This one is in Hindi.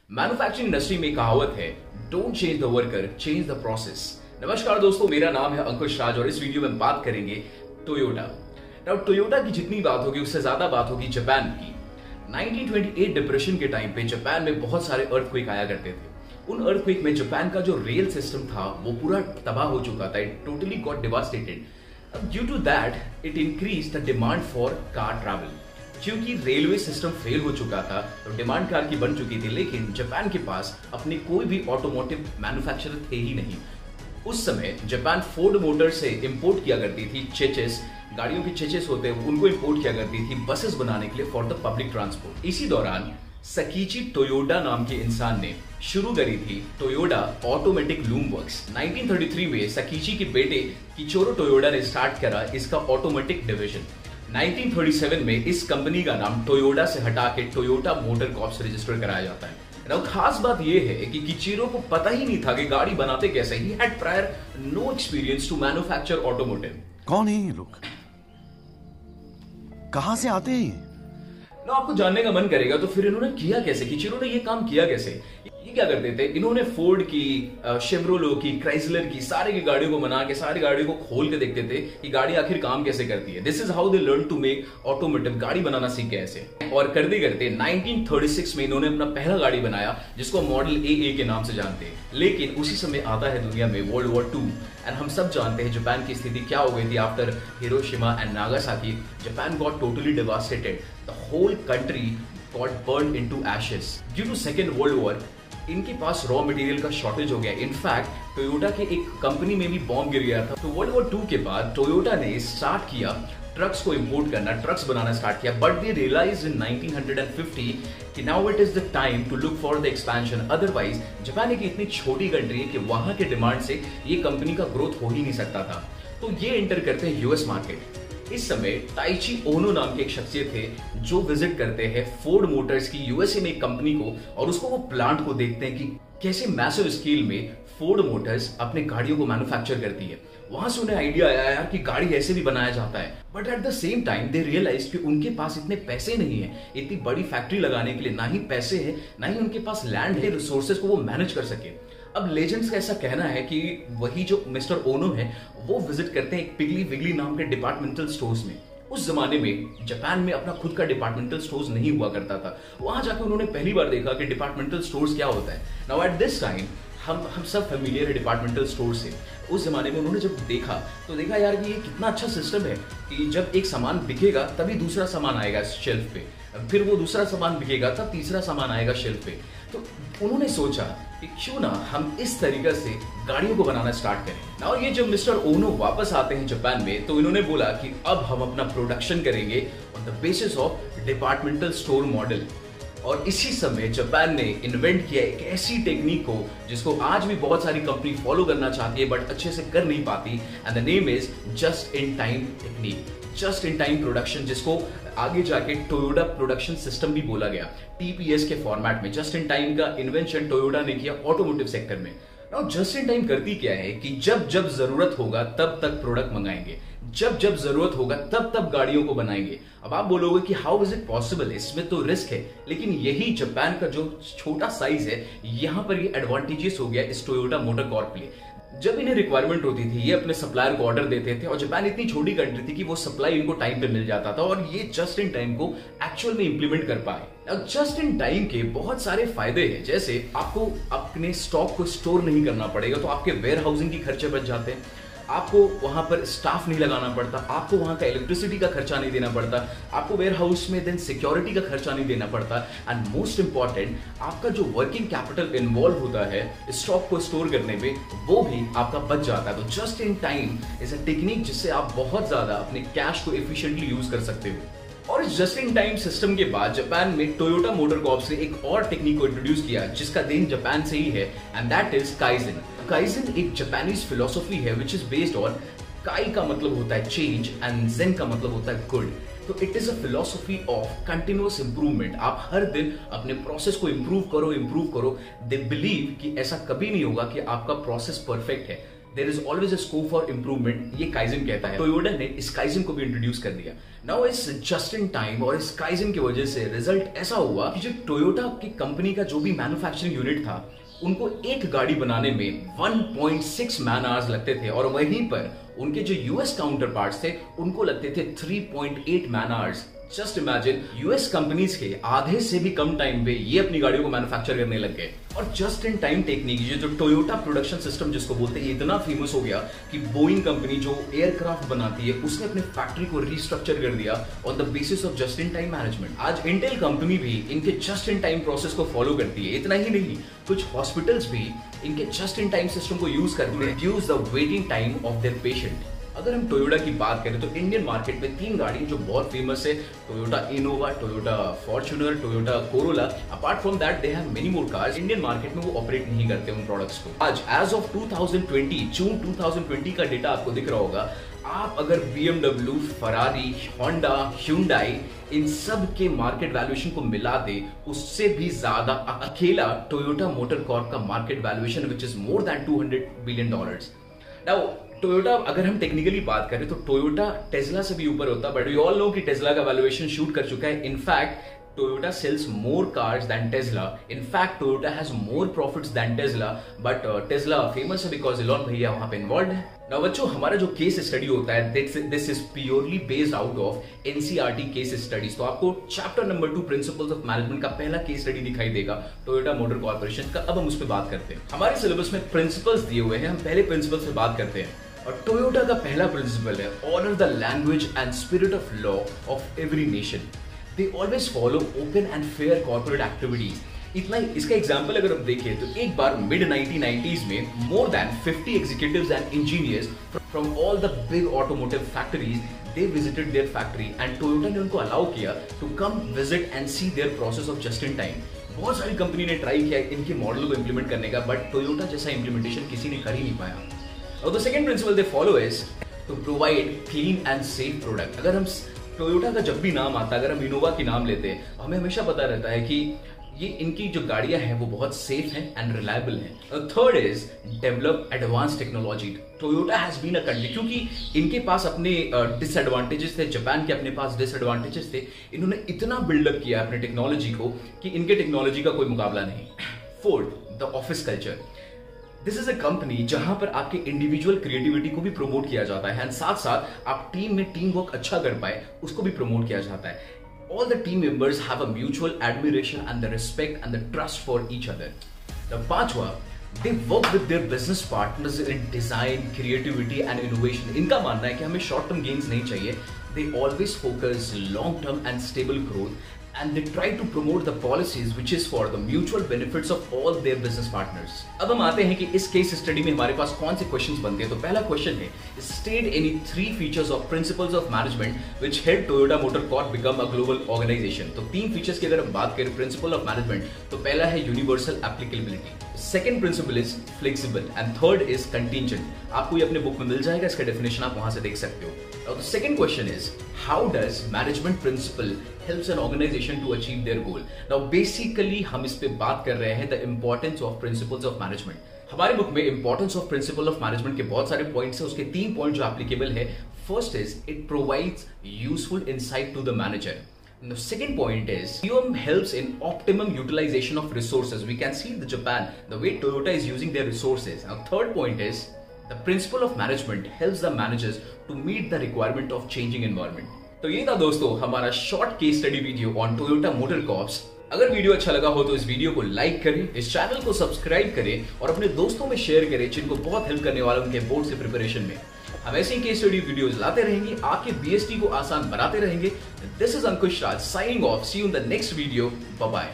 मैन्युफैक्चरिंग इंडस्ट्री में कहावत है, don't change the worker, change the process. नमस्कार दोस्तों, मेरा नाम है अंकुश राज और इस वीडियो में बात करेंगे टोयोटा। नाउ टोयोटा की जितनी बात होगी उससे ज्यादा बात होगी जापान की। 1928 डिप्रेशन के टाइम पे जापान में बहुत सारे अर्थक्वेक आया करते थे। उन अर्थक्वेक में जापान का जो रेल सिस्टम था वो पूरा तबाह हो चुका था। It totally got devastated. Due to that it increase the demand for car travel. क्योंकि रेलवे सिस्टम फेल हो चुका था तो डिमांड कार की बन चुकी थी, लेकिन जापान के पास अपने कोई भी ऑटोमोटिव मैन्युफैक्चरर थे ही नहीं। उस समय जापान फोर्ड मोटर से इंपोर्ट किया करती थी चेचेस, गाड़ियों के चेचेस होते हैं उनको इंपोर्ट किया करती थी बसेस बनाने के लिए फॉर द पब्लिक ट्रांसपोर्ट। इसी दौरान सकीची टोयोडा नाम के इंसान ने शुरू करी थी टोयोडा ऑटोमेटिक लूम वर्क्स। 1933 में सकीची के बेटे किचोरो टोयोडा ने स्टार्ट करा इसका ऑटोमेटिक डिवीजन। 1937 में इस कंपनी का नाम टोयोडा से हटा के टोयोटा मोटर कॉर्प्स रजिस्टर कराया जाता है। अब खास बात यह है कि किचीरो को पता ही नहीं था कि गाड़ी बनाते कैसे। He had prior no experience to manufacture automotive. कौन है ये लोग? कहां से आते हैं? ना आपको जानने का मन करेगा तो फिर इन्होंने किया कैसे, किचीरो ने ये काम किया कैसे? ये क्या करते थे, इन्होंने फोर्ड की, शेवरोलो की, क्राइसलर की सारी की गाड़ियों को बना के सारी गाड़ियों को खोल के देखते थे कि गाड़ी आखिर काम कैसे करती है। This is how they learn to make automotive. गाड़ी बनाना सीख गए ऐसे। और करते करते 1936 में इन्होंने अपना पहला गाड़ी बनाया जिसको मॉडल ए के नाम से जानते हैं। लेकिन उसी समय आता है दुनिया में वर्ल्ड वॉर 2 एंड हम सब जानते हैं जापान की स्थिति क्या हो गई थी after Hiroshima and Nagasaki. Japan got totally devastated. The whole country got burned into ashes due to second world war. इनके पास रॉ मटेरियल का शॉर्टेज हो गया। इनफैक्ट टोयोटा के एक कंपनी में भी बॉम्ब गिर गया था। तो वर्ल्ड वॉर 2 के बाद टोयोटा ने स्टार्ट किया ट्रक्स को इंपोर्ट करना, ट्रक्स बनाना स्टार्ट किया। बट दे रियलाइज इन 1950 कि now it is the time to look for the expansion. Otherwise Japan एक इतनी छोटी कंट्री है कि वहां के डिमांड से ये कंपनी का ग्रोथ हो ही नहीं सकता था। तो ये एंटर करते हैं यूएस मार्केट। इस समय ताइची ओनो नाम के एक शख्सियत थे जो विजिट करते हैं फोर्ड मोटर्स की यूएसए में एक कंपनी को, और उसको वो प्लांट को देखते हैं कि कैसे मैसिव स्केल में फोर्ड मोटर्स अपने गाड़ियों को मैन्युफैक्चर करती है। वहां से उन्हें आइडिया आया यार कि गाड़ी ऐसे भी बनाया जाता है। But at the same time they realise कि उनके पास इतने पैसे नहीं है, इतनी बड़ी फैक्ट्री लगाने के लिए ना ही पैसे है ना ही उनके पास लैंड है, रिसोर्सेज को वो मैनेज कर सके। अब लेजेंड्स का ऐसा कहना है कि वही जो मिस्टर ओनो है वो विजिट करते हैं एक पिगली विगली नाम के डिपार्टमेंटल स्टोर्स में। उस जमाने में जापान में अपना खुद का डिपार्टमेंटल स्टोर्स नहीं हुआ करता था। वहां जाकर उन्होंने पहली बार देखा कि डिपार्टमेंटल स्टोर्स क्या होता है। नाउ एट दिस टाइम हम सब फेमिलियर है डिपार्टमेंटल स्टोर से। उस जमाने में उन्होंने जब देखा तो देखा यार कि ये कितना अच्छा सिस्टम है कि जब एक सामान बिकेगा तभी दूसरा सामान आएगा शेल्फ पे, फिर वो दूसरा सामान बिकेगा तब तीसरा सामान आएगा शेल्फ पे। तो उन्होंने सोचा कि क्यों ना हम इस तरीके से गाड़ियों को बनाना स्टार्ट करें। और ये जब मिस्टर ओनो वापस आते हैं जापान में तो इन्होंने बोला कि अब हम अपना प्रोडक्शन करेंगे on the basis of departmental store model. और इसी समय जापान ने इन्वेंट किया एक ऐसी टेक्निक को जिसको आज भी बहुत सारी कंपनी फॉलो करना चाहती है बट अच्छे से कर नहीं पाती, and the name is just in time technique, just in time production, जिसको आगे जाके टोयोटा प्रोडक्शन सिस्टम भी बोला गया। टीपीएस के फॉर्मेट में जस्ट इन टाइम का इन्वेंशन टोयोटा ने किया ऑटोमोटिव सेक्टर में। नाउ जस्ट इन टाइम करती क्या है कि जब जब जरूरत होगा तब तक प्रोडक्ट मंगाएंगे, जब जब जरूरत होगा तब तब गाड़ियों को बनाएंगे। अब आप बोलोगे कि हाउ इज इट पॉसिबल, इसमें तो रिस्क है, लेकिन यही जापान का जो छोटा साइज है यहाँ पर ये एडवांटेजेस हो गया इस टोयोटा मोटर कॉर्प के लिए। जब इन्हें रिक्वायरमेंट होती थी ये अपने सप्लायर को ऑर्डर देते थे और जापान इतनी छोटी कंट्री थी कि वो सप्लाई इनको टाइम पे मिल जाता था और ये जस्ट इन टाइम को एक्चुअल में इंप्लीमेंट कर पाए। अब जस्ट इन टाइम के बहुत सारे फायदे हैं, जैसे आपको अपने स्टॉक को स्टोर नहीं करना पड़ेगा तो आपके वेयर हाउसिंग के खर्चे बच जाते हैं, आपको वहां पर स्टाफ नहीं लगाना पड़ता, आपको वहां का इलेक्ट्रिसिटी का खर्चा नहीं देना पड़ता, आपको वेयर हाउस में देन सिक्योरिटी का खर्चा नहीं देना पड़ता, एंड मोस्ट इंपॉर्टेंट आपका जो वर्किंग कैपिटल इन्वॉल्व होता है स्टॉक को स्टोर करने में वो भी आपका बच जाता है। तो just in time is a technique जिससे आप बहुत ज्यादा अपने कैश को एफिशिएंटली यूज कर सकते हो। और इस जस्ट इन टाइम सिस्टम के बाद जापान में टोयोटा मोटर कॉर्प्स ने एक और टेक्निक को इंट्रोड्यूस किया जिसका देन जापान से ही है, and that is kaizen. Kaizen एक जापानीज फिलोसॉफी है विच इज बेस्ड ऑन, काई का मतलब होता है चेंज एंड जेन का मतलब होता है गुड। तो it is a philosophy of continuous improvement. आप हर दिन अपने प्रोसेस को इंप्रूव करो। दे बिलीव कि ऐसा कभी नहीं होगा कि आपका प्रोसेस परफेक्ट है। There is always a scope for improvement, ये काइजन कहता है। टोयोटा ने इस काइजन को भी इंट्रोड्यूस कर दिया। नाउ इस जस्ट इन टाइम और इस काइजन की वजह से रिजल्ट ऐसा हुआ कि जो टोयोटा की कंपनी का जो भी मैन्युफैक्चरिंग यूनिट था, उनको एक गाड़ी बनाने में 1.6 मैन आवर्स लगते थे, और वहीं पर उनके जो यूएस काउंटर पार्ट्स थे उनको लगते थे 3.8 man hours. Just imagine, US companies के आधे से भी कम टाइम पे ये अपनी गाड़ियों को मैन्युफैक्चर करने लग गए। और जस्ट इन टाइम टेक्निक, ये जो टोयोटा प्रोडक्शन सिस्टम जिसको बोलते हैं, इतना फेमस हो गया कि बोइंग कंपनी जो एयरक्राफ्ट बनाती है उसने अपने फैक्ट्री को रिस्ट्रक्चर कर दिया on the basis of just in time management. आज इंटेल कंपनी भी इनके जस्ट इन टाइम प्रोसेस को फॉलो करती है। इतना ही नहीं, कुछ हॉस्पिटल्स भी इनके जस्ट इन टाइम सिस्टम को यूज करते हैं, reduce the waiting time of their patient. अगर हम टोयोटा की बात करें तो इंडियन मार्केट में 3 गाड़ी जो बहुत फेमस है, Toyota Innova, Toyota Fortuner, Toyota Corolla. Apart from that they have many more cars. Indian market में वो ऑपरेट नहीं करते उन प्रोडक्ट्स को। आज एज ऑफ 2020, जून 2020 का डेटा आपको दिख रहा होगा। आप अगर BMW, फरारी, होंडा, ह्यूंडई, इन सब के मार्केट वैल्यूएशन को मिला दे, उससे भी ज्यादा अकेला टोयोटा मोटर कॉर्प का market valuation which is more than $200 billion. Now Toyota, अगर हम टेक्निकली बात करें तो टोयोटा टेस्ला से भी ऊपर होता, बट वी ऑल नो कि टेस्ला का वैल्यूएशन शूट कर चुका है। In fact Toyota sells more cars than Tesla. In fact, Toyota has more profits than Tesla. But Tesla famous है because Elon भैया वहाँ पे involved है। Now बच्चों, हमारा जो केस स्टडी होता है, this is purely based out of NCERT case studies. तो आपको chapter number 2 principles of management का पहला केस स्टडी दिखाई देगा टोयोटा मोटर कॉर्पोरेशन का। अब हम उस पर बात करते हैं। हमारे सिलेबस में प्रिंसिपल्स दिए हुए हैं, हम पहले प्रिंसिपल से बात करते हैं। और टोयोटा का पहला प्रिंसिपल है honour the language and spirit of law of every nation. They always follow open and fair corporate activities. इतना ही, इसका एग्जाम्पल अगर हम देखें तो एक बार मिड 1990s में more than 50 executives and engineers from all the big automotive factories they visited their factory and Toyota ने उनको अलाउ किया to come visit and see their process of just in time. बहुत सारी कंपनी ने ट्राई किया इनके मॉडल को इंप्लीमेंट करने का, बट टोयोटा जैसा इंप्लीमेंटेशन किसी ने कर ही नहीं पाया। और the second principle they follow is to provide clean and safe product. अगर हम टोयोटा का जब भी नाम आता है, अगर हम इनोवा की नाम लेते हैं, हमें हमेशा पता रहता है कि ये इनकी जो गाड़ियां हैं वो बहुत सेफ हैं एंड रिलायबल हैं। Third is develop advance technology. Toyota has been a country, क्योंकि इनके पास अपने डिसएडवांटेजेस थे, जापान के अपने पास डिसएडवांटेजेस थे, इन्होंने इतना बिल्डअप किया अपने टेक्नोलॉजी को कि इनके टेक्नोलॉजी का कोई मुकाबला नहीं। Fourth, the office culture. This is a company जहां पर आपके इंडिविजुअल क्रिएटिविटी को भी प्रमोट किया जाता है एंड साथ साथ आप टीम में टीम वर्क अच्छा कर पाए उसको भी प्रमोट किया जाता है। All the team members have a mutual admiration and the respect and the trust for each other. The पांचवा, they work with their business partners in design, creativity and innovation. इनका मानना है कि हमें short term gains नहीं चाहिए. They always focus long term and stable growth and they try to promote the policies which is for the mutual benefits of all their business partners. अब हम आते हैं कि इस केस स्टडी में हमारे पास कौन से क्वेश्चंस बनते हैं। तो पहला क्वेश्चन है, state any 3 features of principles of management which helped Toyota Motor Corp become a global organization. तो 3 फीचर्स की अगर हम बात करें प्रिंसिपल ऑफ मैनेजमेंट, तो पहला है universal applicability, second principle is flexible and third is contingent. आपको ये अपने बुक में मिल जाएगा, इसका डेफिनेशन आप वहां से देख सकते हो। Now the second question is, how does management principle helps an organization to achieve their goal? Now basically हम इस पे बात कर रहे हैं the importance of principles of management. हमारे बुक में importance of principle of management के बहुत सारे पॉइंट्स हैं, उसके 3 पॉइंट जो एप्लीकेबल है। First is it provides useful insight to the manager. The second point is POM helps in optimum utilization of resources. We can see the Japan, the way Toyota is using their resources. Now third point is the principle of management helps the managers to meet the requirement of changing environment. तो ये था दोस्तों हमारा short case study video on Toyota motor corps. अगर वीडियो अच्छा लगा हो तो इस वीडियो को लाइक करें, इस चैनल को सब्सक्राइब करें और अपने दोस्तों में शेयर करें जिनको बहुत हेल्प करने वाला उनके बोर्ड से प्रिपरेशन में। हम ऐसे ही केस स्टडी वीडियोस लाते रहेंगे, आपके बीएसटी को आसान बनाते रहेंगे। This is Ankush Raj signing off, see you in the next video, bye bye.